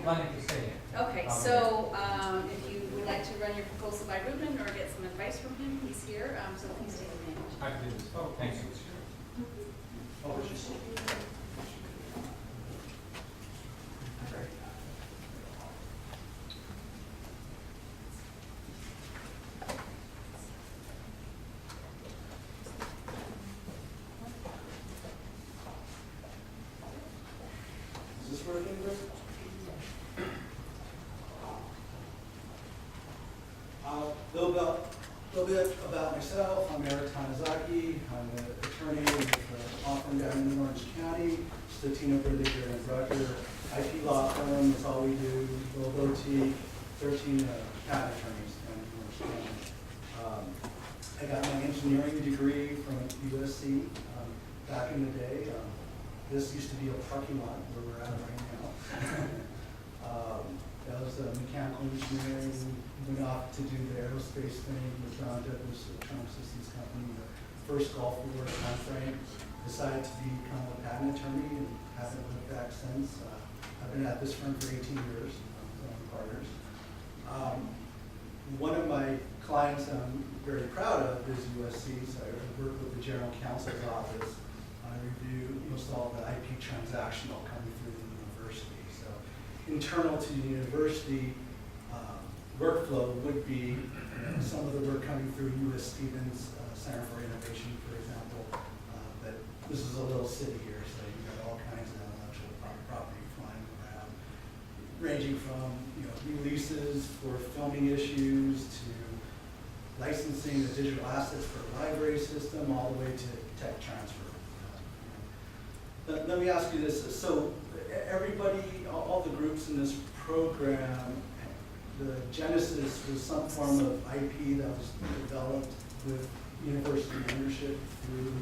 planning to stay here. Okay, so if you would like to run your proposal by Ruben or get some advice from him, he's here, so please take advantage. I can do this. Oh, thank you. Is this working, Rick? A little bit about myself. I'm Eric Tanezaki. I'm an attorney with an law firm down in Orange County, Statino, Bridger, and Rucker. IP law firm, that's all we do. Little boutique, 13 patent attorneys down in Orange County. I got my engineering degree from USC back in the day. This used to be a parking lot where we're at right now. That was mechanical engineering, went off to do the aerospace thing with John Douglas, the Trump Systems Company, the first Gulf War timeframe. Decided to become a patent attorney and haven't looked back since. I've been at this firm for 18 years, partners. One of my clients I'm very proud of is USC, so I work with the General Counsel's office. I review most all the IP transactional coming through the university. So internal to the university workflow would be some of the work coming through U.S. Stevens Center for Innovation, for example. But this is a little city here, so you've got all kinds of intellectual property flying around, ranging from releases for filming issues to licensing the digital assets for a library system, all the way to tech transfer. Let me ask you this. So everybody, all the groups in this program, the genesis was some form of IP that was developed with university ownership through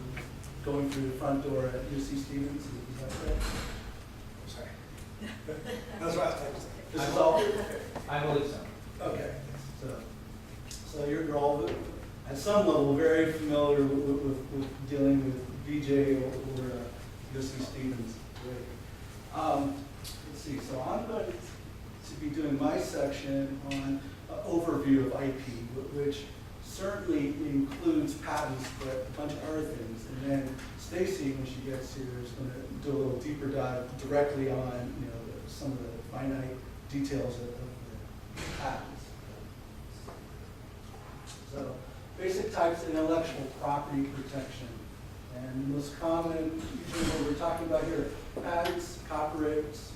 going through the front door at UC Stevens. Is that correct? Sorry. That's right. This is all? I believe so. Okay. So you're all, at some level, very familiar with dealing with VJ or USC Stevens. Let's see, so I'm going to be doing my section on overview of IP, which certainly includes patents, but a bunch of other things. And then Stacy, when she gets here, is going to do a little deeper dive directly on some of the finite details of the patents. So basic types of intellectual property protection. And the most common, usually what we're talking about here, patents, copyrights,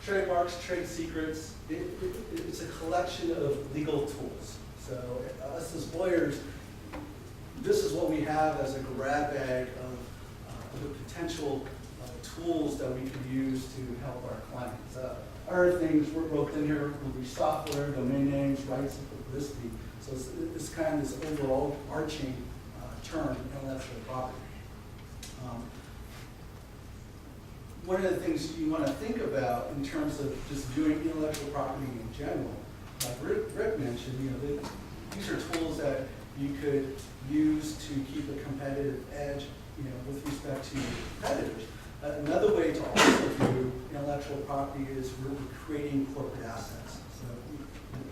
trademarks, trade secrets. It's a collection of legal tools. So us as lawyers, this is what we have as a grab bag of the potential tools that we can use to help our clients. Other things we're roped in here will be software, domain names, rights, and publicity. So it's kind of this overall arching term, intellectual property. One of the things you want to think about in terms of just viewing intellectual property in general, like Rick mentioned, these are tools that you could use to keep a competitive edge, with respect to competitors. Another way to also view intellectual property is we're creating corporate assets. So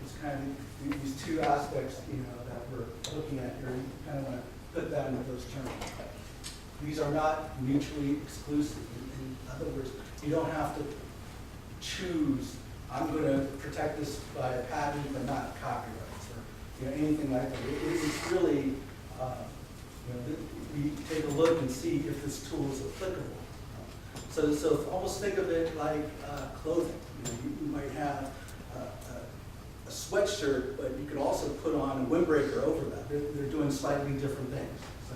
it's kind of these two aspects, that we're looking at here. You kind of want to put that into those terms. These are not mutually exclusive. In other words, you don't have to choose, I'm going to protect this by a patent but not copyrights or anything like that. It's really, we take a look and see if this tool is applicable. So almost think of it like clothing. You might have a sweatshirt, but you could also put on a windbreaker over that. They're doing slightly different things. So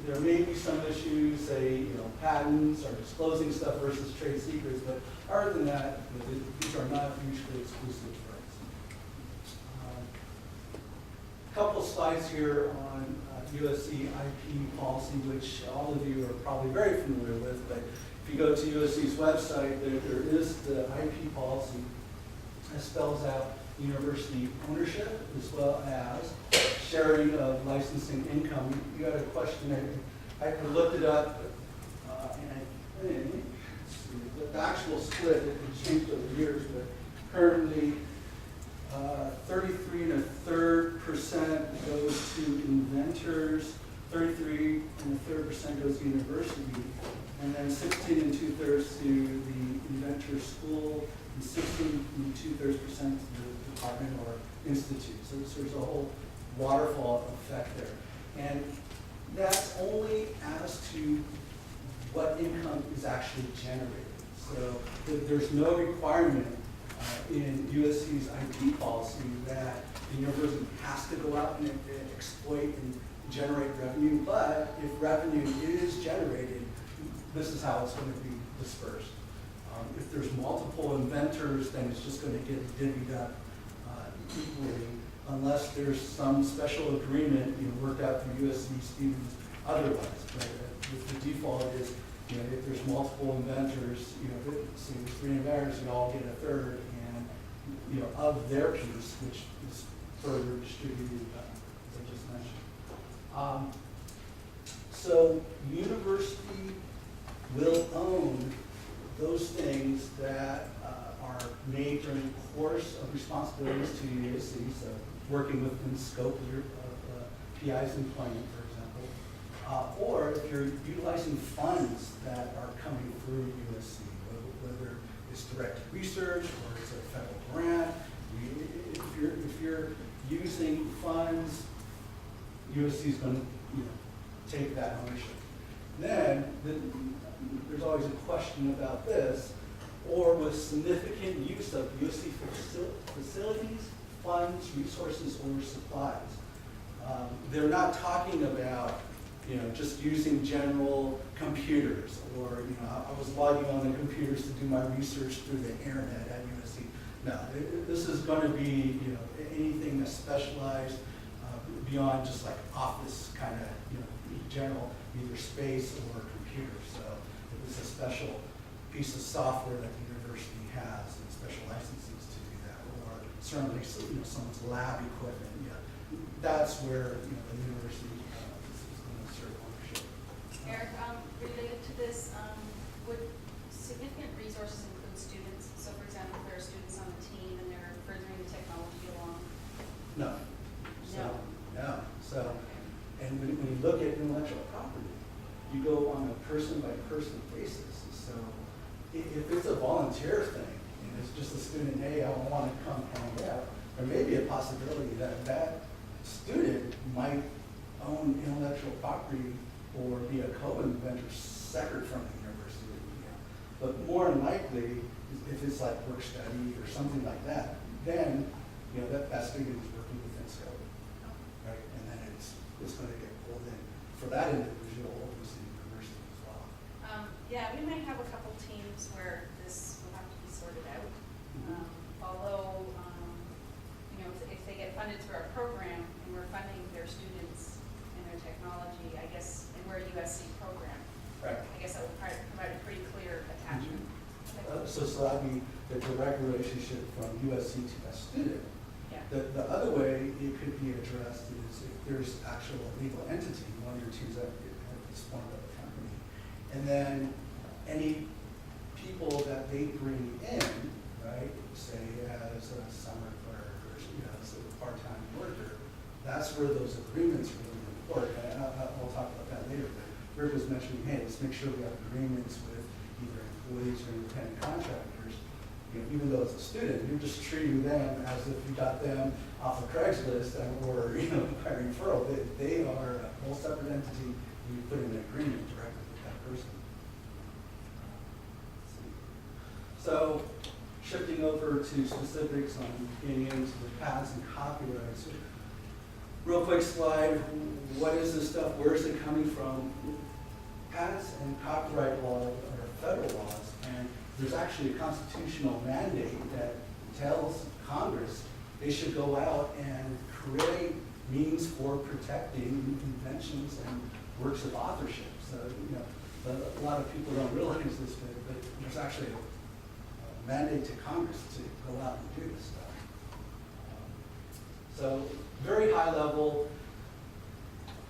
there may be some issues, say patents or disclosing stuff versus trade secrets, but other than that, these are not mutually exclusive rights. A couple slides here on USC IP Policy, which all of you are probably very familiar with, but if you go to USC's website, there is the IP Policy that spells out university ownership as well as sharing of licensing income. You got a question there. I looked it up, and I think, let's see, split, it changed over the years, but currently 33.33% goes to inventors, 33.33% goes to university, and then 16.33% to the inventor school, and 16.33% to the department or institute. So there's a whole waterfall effect there. And that's only as to what income is actually generated. So there's no requirement in USC's IP policy that the university has to go out and exploit and generate revenue, but if revenue is generated, this is how it's going to be dispersed. If there's multiple inventors, then it's just going to get divvied up equally, unless there's some special agreement worked out through USC students otherwise. But the default is, if there's multiple inventors, so there's 3 inventors, you all get a third, and of their piece, which is further distributed, as I just mentioned. So university will own those things that are made during the course of responsibilities to USC, so working within scope of PI's employment, for example, or if you're utilizing funds that are coming through USC, whether it's direct research or it's a federal grant. If you're using funds, USC is going to take that ownership. Then there's always a question about this, or with significant use of USC facilities, funds, resources, or supplies. They're not talking about just using general computers, or I was logging on the computers to do my research through the internet at USC. No, this is going to be anything that's specialized beyond just like office kind of general either space or computers. So it's a special piece of software that the university has and special licenses to do that, or certainly someone's lab equipment. That's where the university is going to assert ownership. Eric, related to this, would significant resources include students? So for example, if there are students on the team and they're furthering the technology along? No. No. So, and when you look at intellectual property, you go on a person-by-person basis. So if it's a volunteer thing, and it's just a student, hey, I want to come hang out, there may be a possibility that that student might own intellectual property or be a co-inventor separate from the university. But more than likely, if it's like work study or something like that, then that student is working within scope, right? And then it's going to get pulled in for that individual obviously the university as well. Yeah, we might have a couple teams where this will have to be sorted out. Although, if they get funded through our program and we're funding their students and their technology, I guess, and we're a USC program, Right. I guess that would provide a pretty clear attachment. So that'd be the direct relationship from USC to that student. Yeah. The other way it could be addressed is if there's actual legal entity, one or two that is formed of the company, and then any people that they bring in, right, say as a summer clerk or as a part-time worker, that's where those agreements are really important. And I'll talk about that later. But Rick was mentioning, hey, let's make sure we have agreements with either employees or independent contractors. Even though it's a student, you're just treating them as if you got them off of Craigslist or by referral. They are a whole separate entity, and you put in an agreement directly with that person. So, shifting over to specifics on getting into the patents and copyrights. Real quick slide. What is this stuff? Where is it coming from? Patents and copyright law are federal laws, and there's actually a constitutional mandate that tells Congress they should go out and create means for protecting inventions and works of authorship. So, a lot of people don't realize this, but there's actually a mandate to Congress to go out and do this stuff. So, very high level,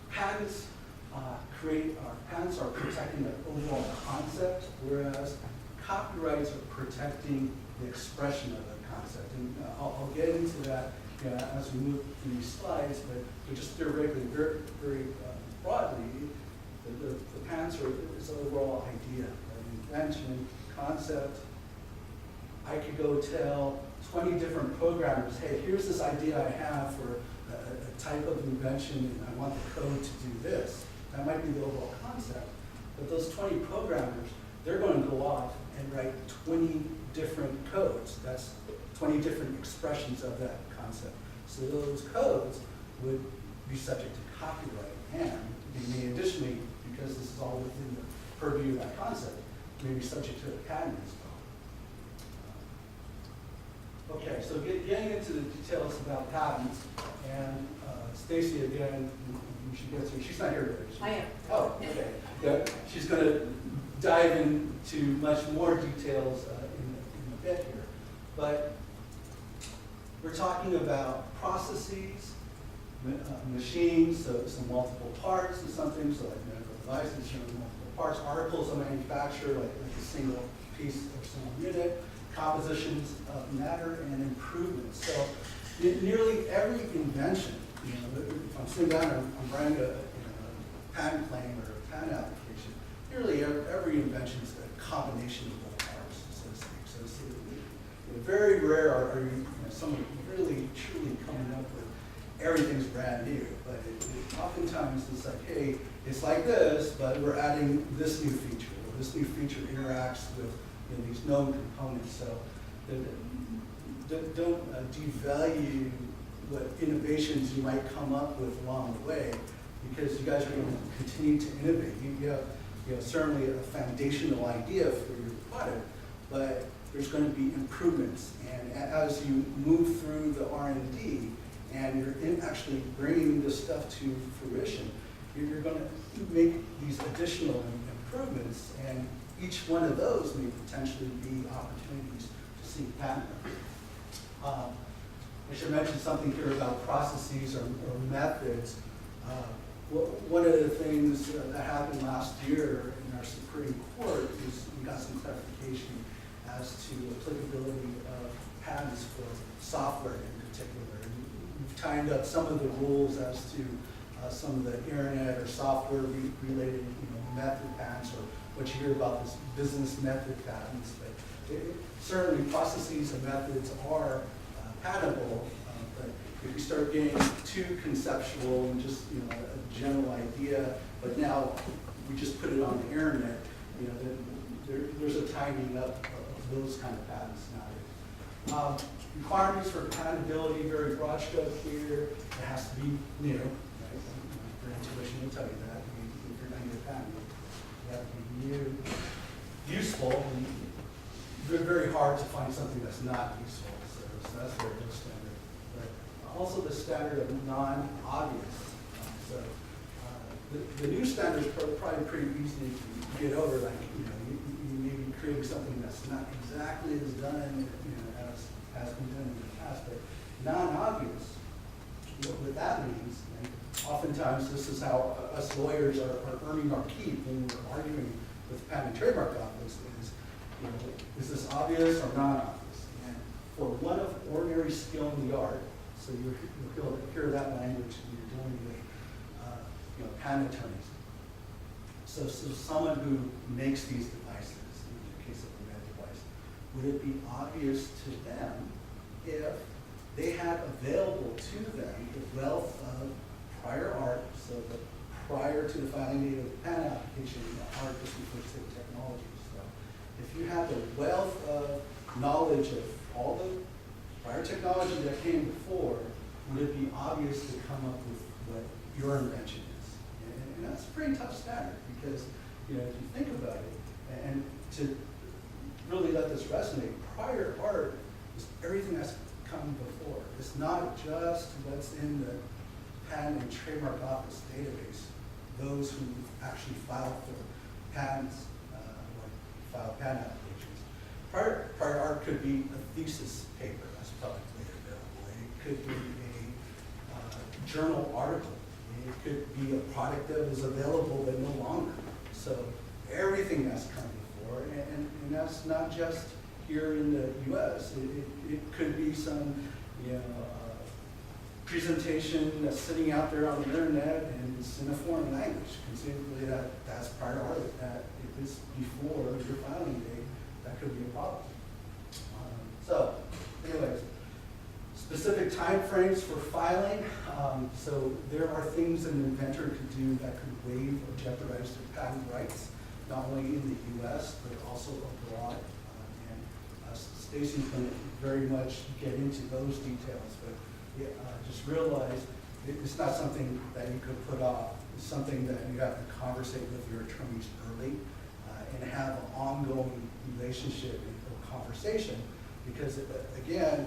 patents patents are protecting the overall concept, whereas copyrights are protecting the expression of a concept. And I'll get into that as we move through these slides, but just theoretically, very broadly, the patents is an overall idea, an invention, concept. I could go tell 20 different programmers, hey, here's this idea I have for a type of invention, and I want the code to do this. That might be the overall concept. But those 20 programmers, they're going to go off and write 20 different codes. That's 20 different expressions of that concept. So those codes would be subject to copyright, and they may additionally, because this is all within the purview of that concept, may be subject to a patent as well. Okay, so getting into the details about patents, and Stacy, again, you should get to, she's not here today. I am. Oh, okay. Yeah, she's going to dive into much more details in a bit here. But we're talking about processes, machines, so multiple parts and something, so like medical devices, multiple parts, articles of manufacture, like a single piece or single unit, compositions of matter, and improvements. So nearly every invention, if I'm sitting down and I'm writing a patent claim or a patent application, nearly every invention is a combination of both parts, so to speak. So it's very rare are you someone really truly coming up with everything's brand new, but oftentimes it's like, hey, it's like this, but we're adding this new feature, or this new feature interacts with these known components. So don't devalue what innovations you might come up with along the way, because you guys are going to continue to innovate. You have certainly a foundational idea for your product, but there's going to be improvements. And as you move through the R&D and you're actually bringing this stuff to fruition, you're going to make these additional improvements, and each one of those may potentially be opportunities to seek patent. I should mention something here about processes or methods. One of the things that happened last year in our Supreme Court is we got some clarification as to applicability of patents for software in particular. And we've tightened up some of the rules as to some of the internet or software related method patents, or what you hear about as business method patents. But certainly processes and methods are patentable, but if you start getting too conceptual and just a general idea, but now we just put it on the internet, there's a tightening up of those kind of patents nowadays. Requirements for patentability, very broad stroke here. It has to be new, right? Your intuition will tell you that. If you're going to get a patent, you have to be new, useful, and it's very hard to find something that's not useful. So that's where it goes standard. But also the standard of non-obvious. The new standard is probably pretty easy to get over. Like you may be creating something that's not exactly as done as been done in the past, but non-obvious. What that means, and oftentimes this is how us lawyers are earning our keep when we're arguing with the Patent and Trademark Office is this obvious or non-obvious? And for one of ordinary skill in the art, so you'll hear that language when you're dealing with patent attorneys. So someone who makes these devices, in the case of a med device, would it be obvious to them if they had available to them the wealth of prior art, so that prior to the filing date of the patent application, the art just refers to technology. So if you have the wealth of knowledge of all the prior technology that came before, would it be obvious to come up with what your invention is? And that's a pretty tough standard, because if you think about it, and to really let this resonate, prior art is everything that's come before. It's not just what's in the Patent and Trademark Office database, those who actually filed for patents or filed patent applications. Prior art could be a thesis paper that's publicly available. It could be a journal article. It could be a product that was available but no longer. So everything that's come before, and that's not just here in the US. It could be some, presentation that's sitting out there on the internet and it's in a foreign language. Conceivably, that's prior art. That if it's before your filing date, that could be a problem. So, anyways, specific timeframes for filing. So there are things an inventor could do that could waive or jeopardize their patent rights, not only in the US, but also abroad. And Stacy's going to very much get into those details, but just realize it's not something that you could put off. It's something that you have to conversate with your attorneys early and have an ongoing relationship or conversation, because again,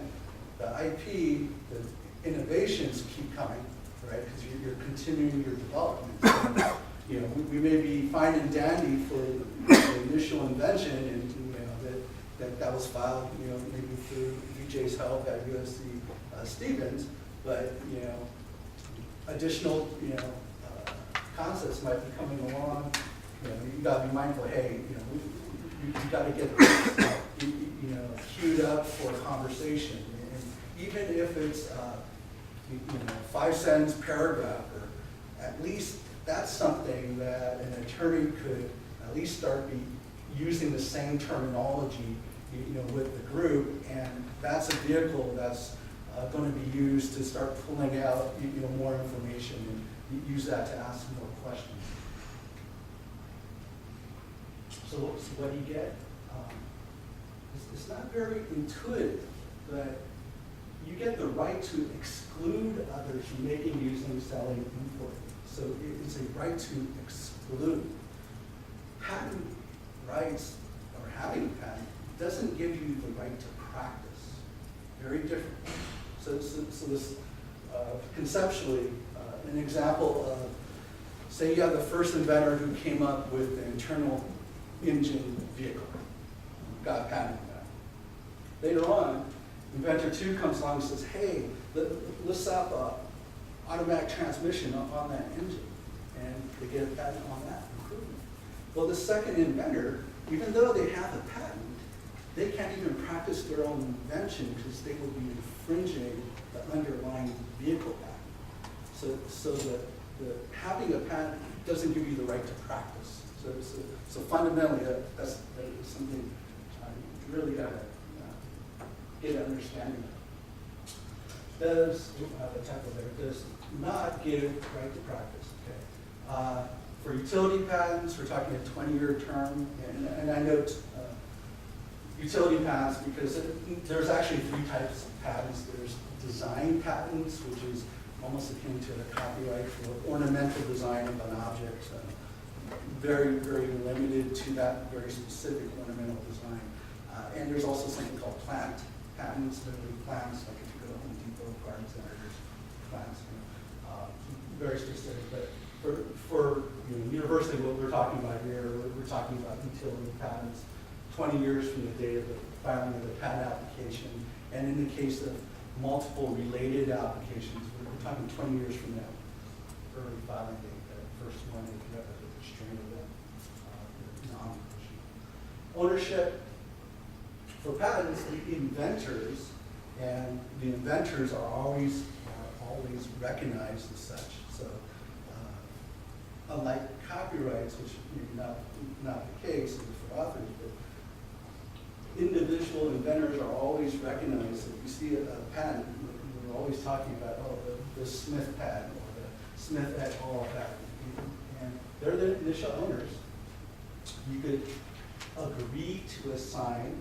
the IP, the innovations keep coming, right? Because you're continuing your development. So, we may be fine and dandy for the initial invention, and that was filed, maybe through VJ's help at USC Stevens, but additional concepts might be coming along. You got to be mindful. Hey, you got to get this, queued up for a conversation, and even if it's 5 sentence paragraph, or at least that's something that an attorney could at least start using the same terminology, with the group, and that's a vehicle that's going to be used to start pulling out, more information and use that to ask more questions. So what do you get? It's not very intuitive, but you get the right to exclude others from making, using, selling, importing. So it's a right to exclude. Patent rights, or having a patent, doesn't give you the right to practice. Very different. So this conceptually, an example of, say you have the first inventor who came up with an internal engine vehicle, got a patent on that. Later on, inventor 2 comes along and says, hey, let's set up automatic transmission on that engine, and they get a patent on that improvement. Well, the second inventor, even though they have a patent, they can't even practice their own invention because they will be infringing the underlying vehicle patent. So the having a patent doesn't give you the right to practice. So fundamentally, that's something you really got to get an understanding of. Does not give right to practice. Okay. For utility patents, we're talking a 20-year term, and I note utility patents because there's actually 3 types of patents. There's design patents, which is almost akin to the copyright for ornamental design of an object, very, very limited to that very specific ornamental design. And there's also something called plant patents, literally plants, like if you go to Home Depot, garden center, there's plants, very specific. But for universally, what we're talking about here, we're talking about utility patents, 20 years from the date of the filing of the patent application, and in the case of multiple related applications, we're talking 20 years from that early filing date, that first one, if you have a strain of them, non-issue. Ownership. For patents, the inventors, and the inventors are always recognized as such. So, unlike copyrights, which not the case for authors, but individual inventors are always recognized. If you see a patent, we're always talking about the Smith patent or the Smith et al. Patent, and they're the initial owners. You could agree to assign,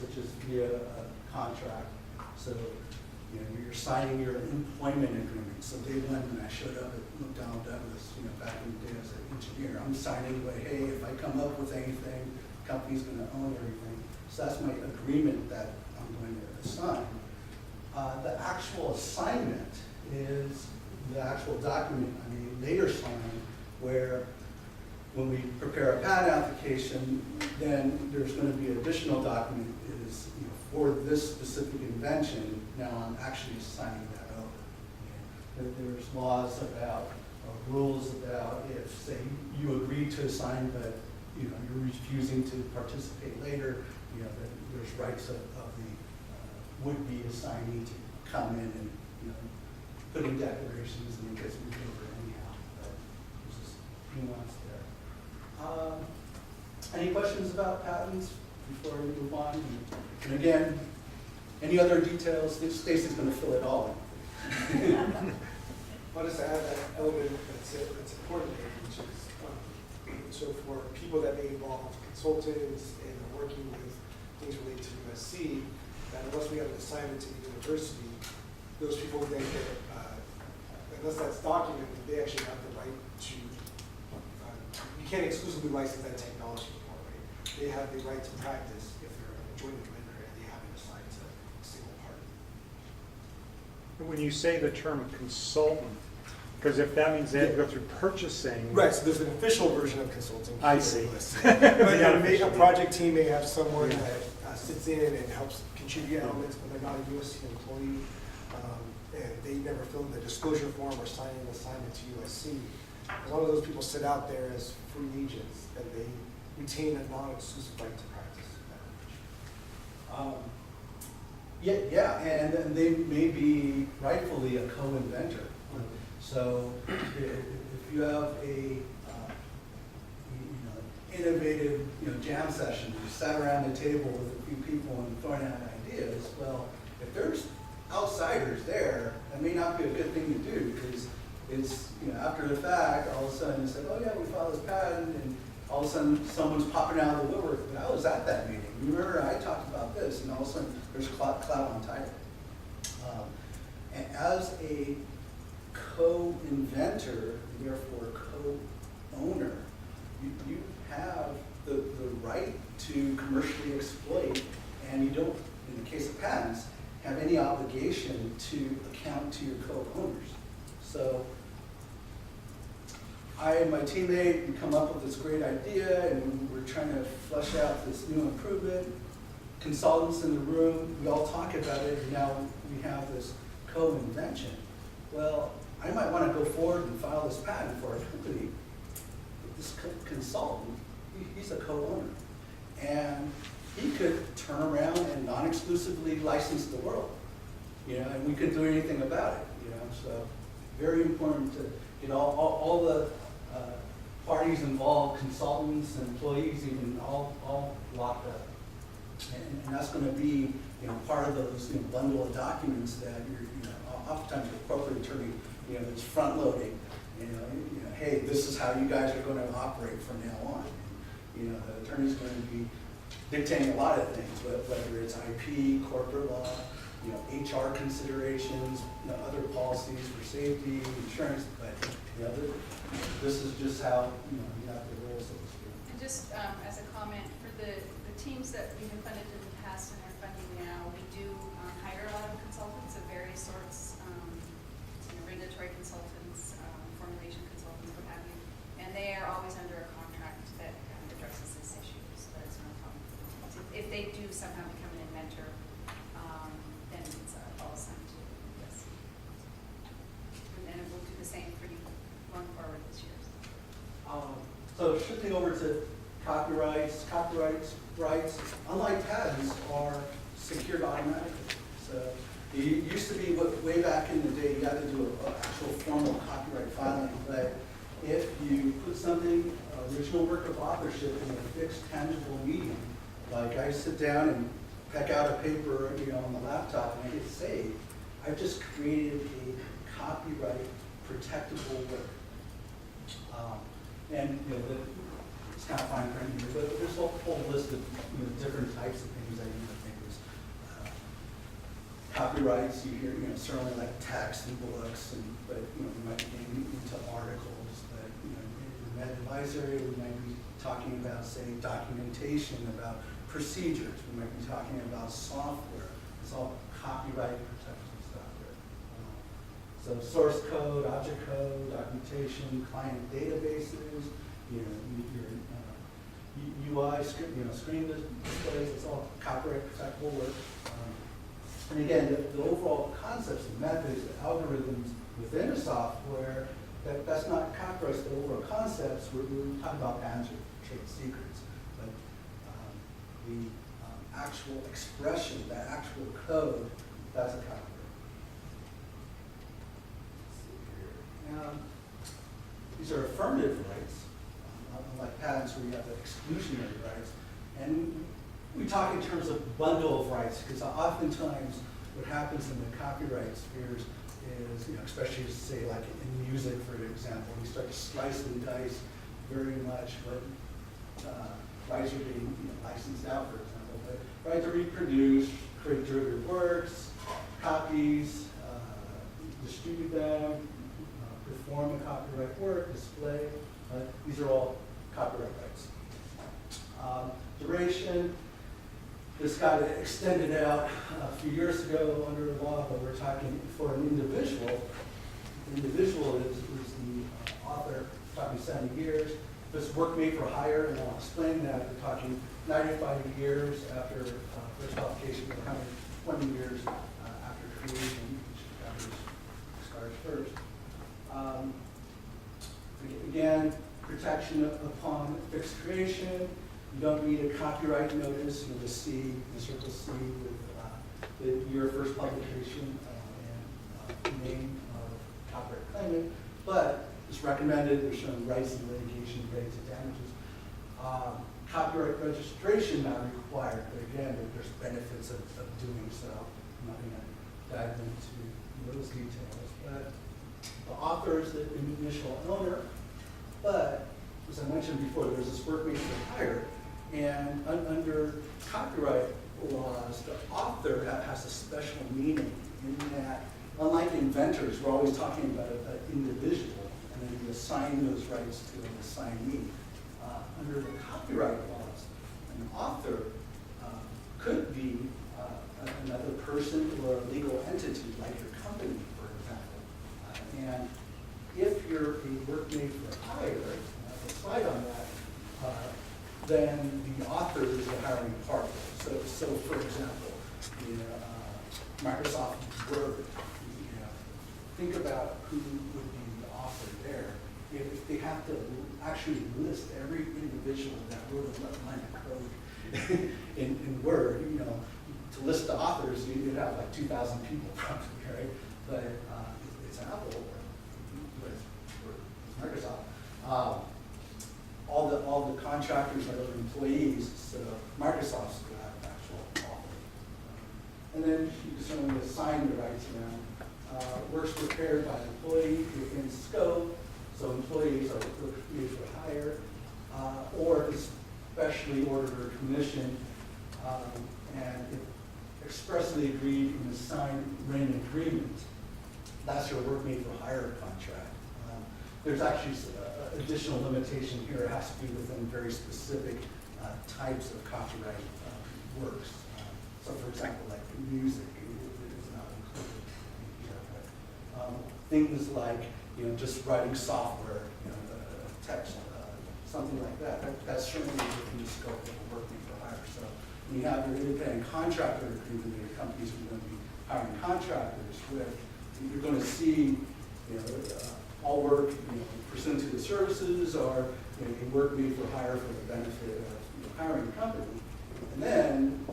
such as via a contract. So, you're signing your employment agreement. So day one, when I showed up at McDonnell Douglas, back in the day as an engineer, I'm signing away, hey, if I come up with anything, the company's going to own everything. So that's my agreement that I'm going to assign. The actual assignment is the actual document I may later sign, where when we prepare a patent application, then there's going to be an additional document is for this specific invention. Now I'm actually signing that over. There's laws about, rules about if, say, you agree to assign, but you're refusing to participate later, then there's rights of the would-be assignee to come in and, put in declarations and it gets moved over anyhow. But there's this nuance there. Any questions about patents before we move on? And again, any other details? Stacy's going to fill it all in. I'll just add that element that's important here, which is, so for people that may involve consultants and are working with things related to USC, that unless we have an assignment to the university, those people then get, unless that's documented, they actually have the right to, you can't exclusively license that technology anymore, right? They have the right to practice if they're a joint vendor and they haven't assigned to a single party. When you say the term consultant, because if that means they have to go through purchasing. Right, so there's an official version of consulting. I here see. at USC. But The a unofficial. project team may have someone Yeah. that sits in and helps contribute elements, but they're not a USC employee. And they never filled the disclosure form or signed an assignment to USC. As long as those people sit out there as free agents, then they retain a non-exclusive right to practice. Yeah, and then they may be rightfully a co-inventor. So if you have a innovative jam session, you sat around the table with a few people and throwing out ideas, well, if there's outsiders there, that may not be a good thing to do because it's after the fact, all of a sudden it's like, oh yeah, we filed this patent, and all of a sudden someone's popping out of the woodwork. But I was at that meeting. Remember, I talked about this, and all of a sudden there's clout on title. And as a co-inventor, therefore co-owner, you have the right to commercially exploit, and you don't, in the case of patents, have any obligation to account to your co-owners. So I and my teammate, we come up with this great idea, and we're trying to flesh out this new improvement. Consultants in the room, we all talk about it, and now we have this co-invention. Well, I might want to go forward and file this patent for our company. But this consultant, he's a co-owner. And he could turn around and non-exclusively license the world, and we couldn't do anything about it, So very important to get all the parties involved, consultants, employees, even all locked up. And that's going to be, part of those bundle of documents that oftentimes your corporate attorney, is front loading. Hey, this is how you guys are going to operate from now on. The attorney's going to be dictating a lot of things, whether it's IP, corporate law, HR considerations, other policies for safety, insurance. But this is just how you have to roll, so to speak. And just as a comment, for the teams that we've been funded in the past and are funding now, we do hire a lot of consultants of various sorts, regulatory consultants, formulation consultants, what have you, and they are always under a contract that addresses this issue, so that's no problem. So if they do somehow become an inventor, then it's all assigned to us. And then we'll do the same for you going forward this year. So shifting over to copyrights, rights, unlike patents, are secured automatically. So it used to be way back in the day, you had to do an actual formal copyright filing, but if you put something, original work of authorship, in a fixed, tangible medium, like I sit down and peck out a paper, on the laptop and I hit save, I've just created a copyright protectable work. And it's kind of fine print here, but there's a whole list of different types of things that you would think is copyrights. You hear, certainly like text and books, but we might be getting into articles. But in med advisory, we might be talking about, say, documentation, about procedures. We might be talking about software. It's all copyright protection software. So source code, object code, documentation, client databases, your UI, screen displays, it's all copyright protectable work. And again, the overall concepts and methods, the algorithms within a software That's not copyrights, the overall concepts, we're talking about patents or trade secrets, but the actual expression, that actual code, that's a copyright. Now, these are affirmative rights, unlike patents where you have the exclusionary rights. And we talk in terms of bundle of rights, because oftentimes what happens in the copyright spheres is, especially say like in music, for example, we start to slice and dice very much what rights are being licensed out, for example. But right to reproduce, create derivative works, copies, distribute them, perform a copyright work, display, these are all copyright rights. Duration, this got extended out a few years ago under law, but we're talking for an individual. The individual is the author, talking 70 years. If it's work made for hire, and I'll explain that, we're talking 95 years after first publication, 120 years after creation, which expires first. Again, protection upon fixed creation. You don't need a copyright notice. You'll just see the circle C with your first publication and name of copyright claimant. But it's recommended. There's some rights and litigation related to damages. Copyright registration not required, but again, there's benefits of doing so. I'm not going to dive into those details, but the author is the initial owner, but as I mentioned before, there's this work made for hire, and under copyright laws, the author has a special meaning in that, unlike inventors, we're always talking about an individual, and then you assign those rights to an assignee. Under the copyright laws, an author could be another person or a legal entity, like your company, for example. And if you're a work made for hire, I have a slide on that, then the author is the hiring party. So for example, Microsoft Word, think about who would be the author there. If they have to actually list every individual that wrote a line of code in Word, to list the authors, you'd have like 2,000 people probably, right? But it's Apple with Microsoft. All the contractors are employees, so Microsoft's going to have an actual author. And then you can certainly assign the rights around. Works prepared by an employee within scope, so employees are made for hire, or especially ordered or commissioned, and if expressly agreed in a signed written agreement. That's your work made for hire contract. There's actually additional limitation here. It has to be within very specific types of copyright works. So for example, like music is not included here. Things like just writing software, text, something like that. That's certainly within the scope of a work made for hire. So when you have your independent contractor agreement, your companies are going to be hiring contractors with, you're going to see all work pursuant to the services or work made for hire for the benefit of hiring a company. And then,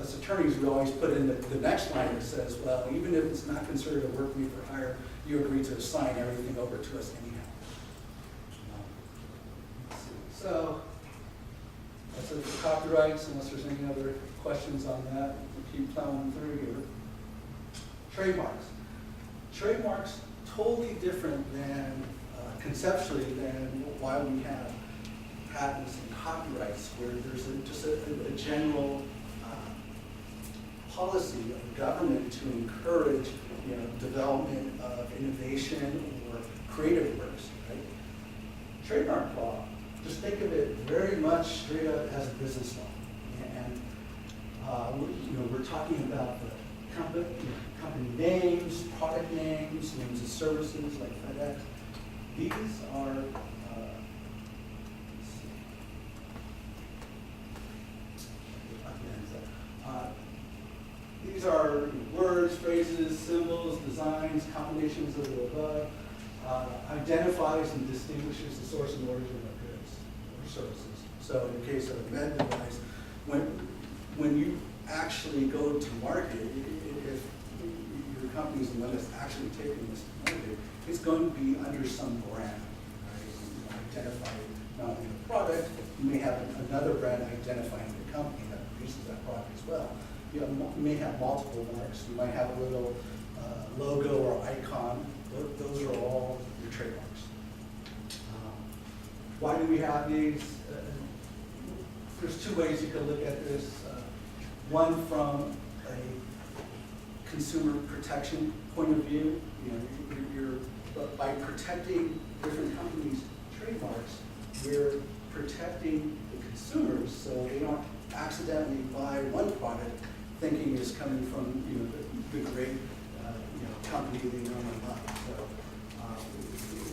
as attorneys, we always put in the next line that says, well, even if it's not considered a work made for hire, you agree to assign everything over to us anyhow. So that's it for copyrights, unless there's any other questions on that. We'll keep plowing through here. Trademarks. Trademarks, totally different than, conceptually, than why we have patents and copyrights, where there's just a general policy of government to encourage development of innovation or creative works. Right? Trademark law, just think of it very much straight up as a business law, and we're talking about the company names, product names, names of services like FedEx. These are these are words, phrases, symbols, designs, combinations of the above. identifies and distinguishes the source and origin of goods or services. So in the case of a med device, when you actually go to market, if your company's the one that's actually taking this to market, it's going to be under some brand, right? You identify not only the product, you may have another brand identifying the company that produces that product as well. You may have multiple marks. You might have a little logo or icon. Those are all your trademarks. Why do we have these? There's two ways you can look at this. One from a consumer protection point of view. You know, but by protecting different companies' trademarks, we're protecting the consumers so they don't accidentally buy one product thinking is coming from the great company they know and love. So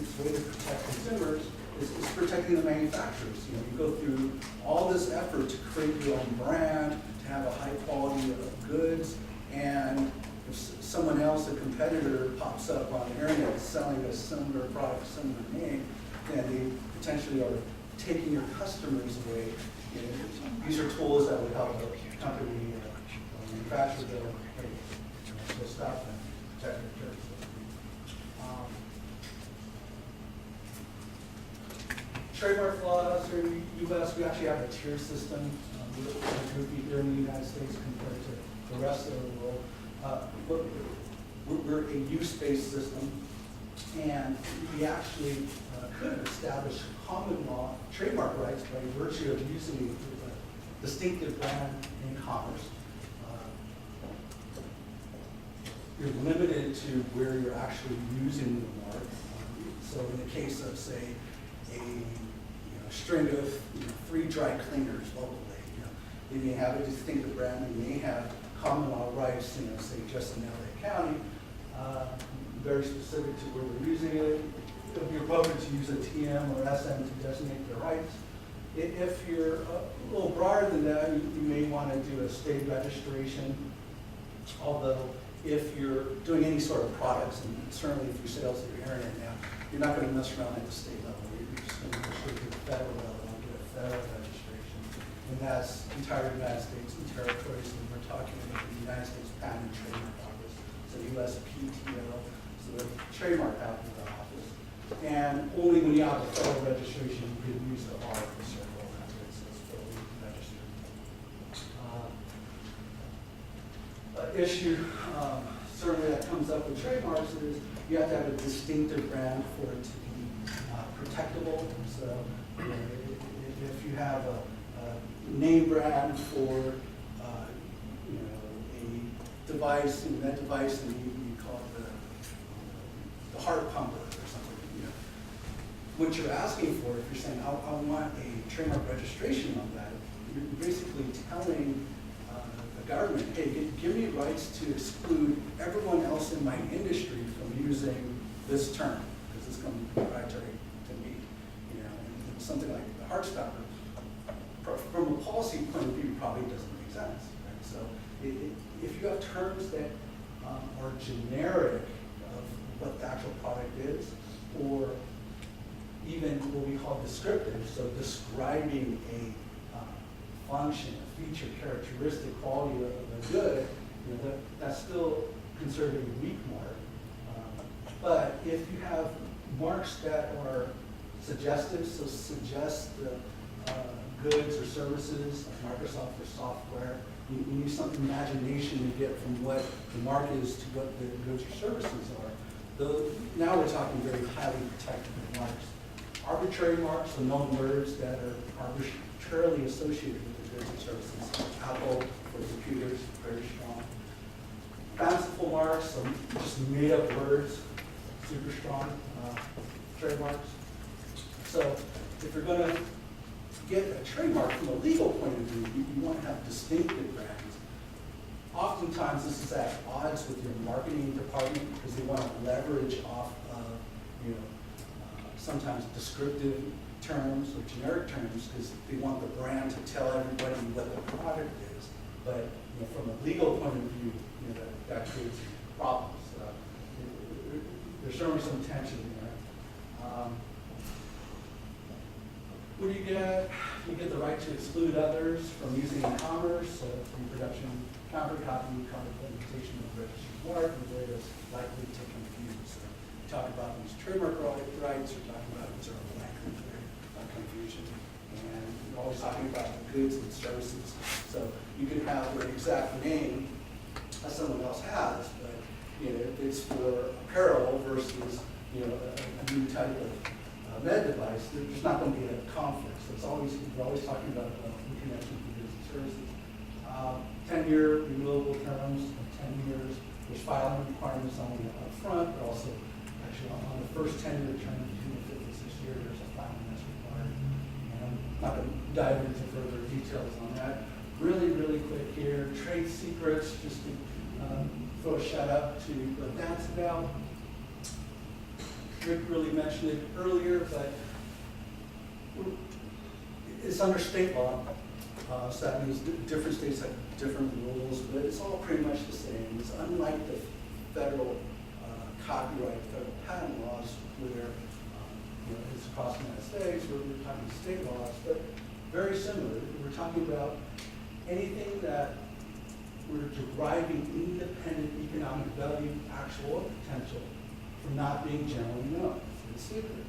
it's a way to protect consumers. It's protecting the manufacturers. You go through all this effort to create your own brand, to have a high quality of goods, and if someone else, a competitor, pops up on the internet selling a similar product, similar name, then they potentially are taking your customers away. These are tools that would help a company manufacture their own to stop them, protect their goods. Trademark laws here in the U.S., we actually have a tier system. We're groupie here in the United States compared to the rest of the world. We're a use-based system, and we actually could establish common law trademark rights by virtue of using a distinctive brand in commerce. You're limited to where you're actually using the mark. So in the case of, say, a string of 3 dry cleaners locally, they may have a distinctive brand. They may have common law rights, say just in LA County, very specific to where they're using it. It would be appropriate to use a TM or SM to designate their rights. If you're a little broader than that, you may want to do a state registration, although if you're doing any sort of products, and certainly if your sales are your internet now, you're not going to mess around at the state level. You're just going to go straight to the federal level and get a federal registration. And that's entire United States and territories. And we're talking about the United States Patent and Trademark Office, so USPTO, so the trademark patent office. And only when you have a federal registration, you can use the R for several methods as fully registered. Issue certainly that comes up with trademarks is you have to have a distinctive brand for it to be protectable. So if you have a name brand for a device, and that device, and you call it the heart pumper or something, what you're asking for, if you're saying I want a trademark registration on that, you're basically telling the government, hey, give me rights to exclude everyone else in my industry from using this term, because it's going to be proprietary to me. And something like the heart stopper, from a policy point of view, probably doesn't make sense. Right? So if you have terms that are generic of what the actual product is, or even what we call descriptive, so describing a function, a feature, characteristic, quality of a good, that's still considered a weak mark. But if you have marks that are suggestive, so suggest the goods or services, like Microsoft or software, you need some imagination to get from what the mark is to what the goods or services are. Now we're talking very highly protected marks. Arbitrary marks, so known words that are arbitrarily associated with the goods and services. Apple for computers, very strong. Fanciful marks, so just made up words, super strong trademarks. So if you're going to get a trademark from a legal point of view, you want to have distinctive brands. Oftentimes this is at odds with your marketing department because they want to leverage off of sometimes descriptive terms or generic terms because they want the brand to tell everybody what the product is. But from a legal point of view, that creates problems. There's certainly some tension there. What do you get? You get the right to exclude others from using in commerce, reproduction, countercopy, implementation of registered mark, and where it's likely to confuse. So you talk about these trademark rights, you're talking about these are likely confusion. And you're always talking about the goods and services. So you can have the exact name as someone else has, but if it's for apparel versus a new type of med device, there's not going to be a conflict. So it's always, we're always talking about the connection to goods and services. 10-year renewable terms of 10 years. There's filing requirements only up front, but also actually on the first 10-year term, between the 5th and 6th year, there's a filing that's required. And I'm not going to dive into further details on that. Really, really quick here, trade secrets, just to throw a shout out to what that's about. Rick really mentioned it earlier, but it's under state law. So that means different states have different rules, but it's all pretty much the same. It's unlike the federal copyright, federal patent laws, where it's across the United States, where we're talking state laws, but very similar. We're talking about anything that we're deriving independent economic value, actual potential, from not being generally known. It's secret,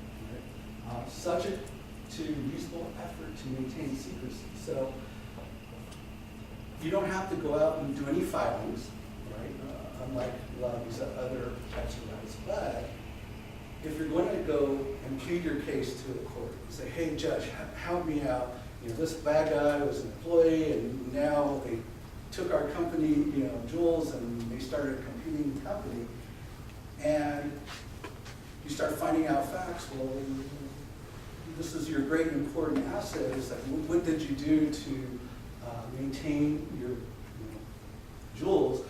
right? Subject to reasonable effort to maintain secrecy. So you don't have to go out and do any filings, right? Unlike a lot of these other types of rights. But if you're going to go and plead your case to the court and say, hey, judge, help me out. This bad guy was an employee, and now they took our company, Jules, and they started a competing company. And you start finding out facts. Well, this is your great and important asset. Is that what did you do to maintain your jewels?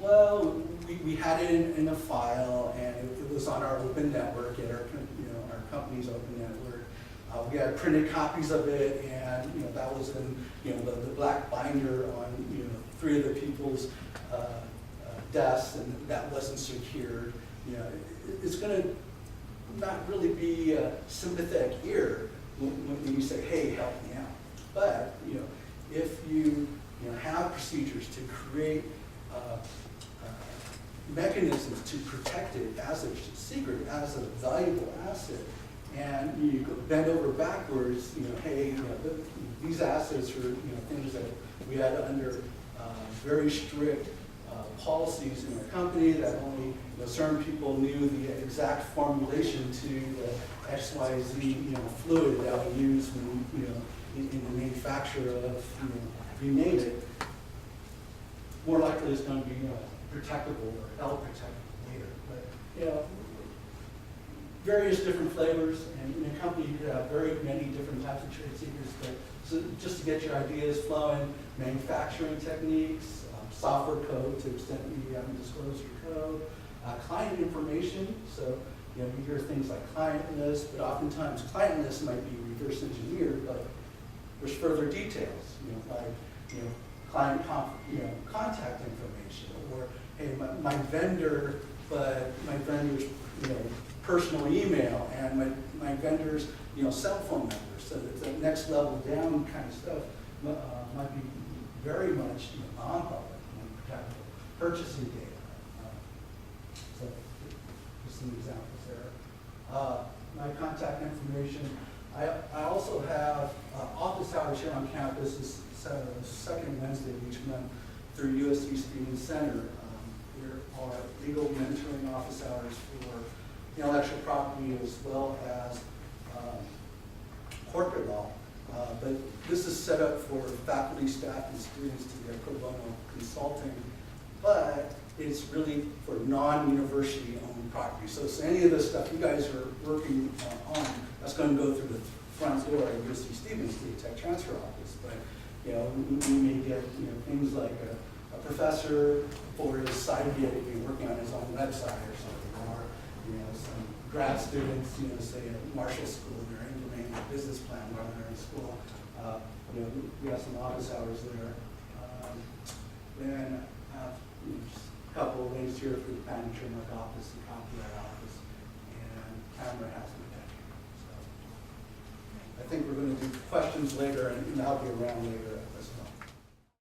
Well, we had it in a file, and it was on our open network at our company's open network. We had printed copies of it, and that was in the black binder on 3 of the people's desks, and that wasn't secured. It's going to not really be a sympathetic ear when you say, "Hey, help me out." But if you have procedures to create mechanisms to protect it as a secret, as a valuable asset, and you go bend over backwards, hey, these assets are things that we had under very strict policies in our company that only certain people knew the exact formulation to the XYZ fluid that we use when in the manufacture of you name it. More likely it's going to be protectable or held protectable later. But various different flavors, and in a company you could have very many different types of trade secrets. But so just to get your ideas flowing, manufacturing techniques, software code to the extent that you haven't disclosed your code, client information. So you hear things like client list, but oftentimes client list might be reverse engineered, but there's further details, like client contact information, or hey, my vendor, but my vendor's personal email and my vendor's cell phone number. So the next level down kind of stuff might be very much non-public, protectable purchasing data. So just some examples there. My contact information. I also have office hours here on campus. This is second Wednesday of each month through USC Student Center. There are legal mentoring office hours for intellectual property as well as corporate law. But this is set up for faculty, staff, and students to get pro bono consulting. But it's really for non-university owned property. So any of the stuff you guys are working on, that's going to go through the front door at USC Stevens, the tech transfer office. But we may get things like a professor for his side gig working on his own website or something, or some grad students, say at Marshall School, they're implementing a business plan while they're in school. We have some office hours there. Then just a couple of links here for the patent trademark office, the copyright office, and camera hazard detection. So I think we're going to do questions later, and I'll be around later